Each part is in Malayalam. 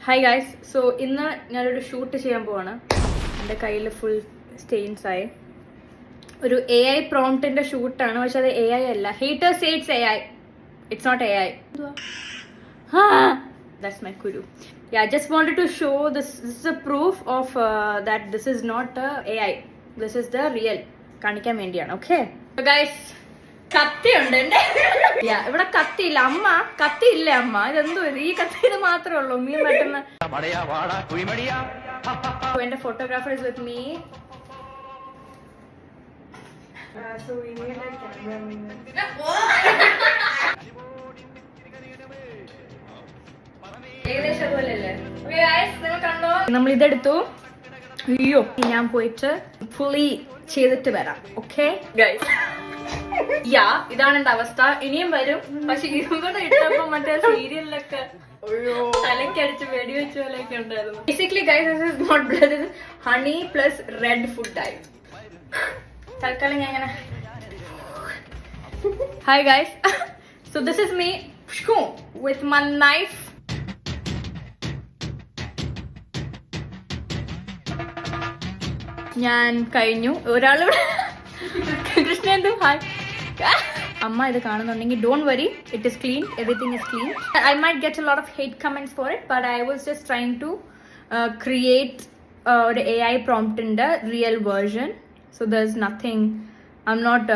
ഹായ് ഗൈസ്, സോ ഇന്ന് ഞാനൊരു ഷൂട്ട് ചെയ്യാൻ പോവാണ്. എൻ്റെ കയ്യിൽ ഫുൾ സ്റ്റെയിൻസ് ആയി. ഒരു AI പ്രോംപ്റ്റിന്റെ ഷൂട്ടാണ്, പക്ഷെ അത് AI അല്ല. Haters say it's AI. It's not AI. That's my kuru. Yeah, I just wanted to show this is a proof of that this is not AI. This is the real. കാണിക്കാൻ വേണ്ടിയാണ്. Okay. So guys, കത്തി ഉണ്ട് ഇവിടെ കത്തിയില്ല. അമ്മ കത്തിയില്ല. അമ്മ ഇതെന്തോ ഈ കത്തി ഇത് മാത്രമേ ഉള്ളൂ മീൻ വെട്ടുന്ന. എന്റെ ഫോട്ടോഗ്രാഫർ ഇസ് വിത്ത് മീ. ഏകദേശം അതുപോലെയല്ലേ? നമ്മൾ ഇതെടുത്തു. അയ്യോ, ഞാൻ പോയിട്ട് ഫുള്ളി ചെയ്തിട്ട് വരാം. ഓക്കെ ഗൈസ്, ഇതാണ് എന്റെ അവസ്ഥ. ഇനിയും വരും, പക്ഷെ ഇവിടെ ഇട്ടപ്പോ മറ്റേ സീരിയലിലൊക്കെ തലക്കടിച്ച് വെടിവെച്ച പോലെയൊക്കെ ഉണ്ടായിരുന്നു. Basically guys, this is not blood, this honey plus red food ആയി. തൽക്കാലം ഞാൻ ഇങ്ങനെ. Hi guys, so this is me with my knife. ഞാൻ കഴിഞ്ഞു. ഒരാളിവിടെ കൃഷ്ണേന്ദു ഹായ്. അമ്മ ഇത് കാണുന്നുണ്ടെങ്കിൽ don't worry, it is clean, everything is clean. I might get a lot of hate comments for it, but I was just trying to create ഒരു AI പ്രോംപ്റ്റിന്റെ real version. So there is nothing, I am not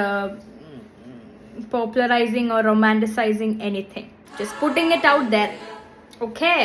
popularizing or romanticizing anything, just putting it out there. Okay.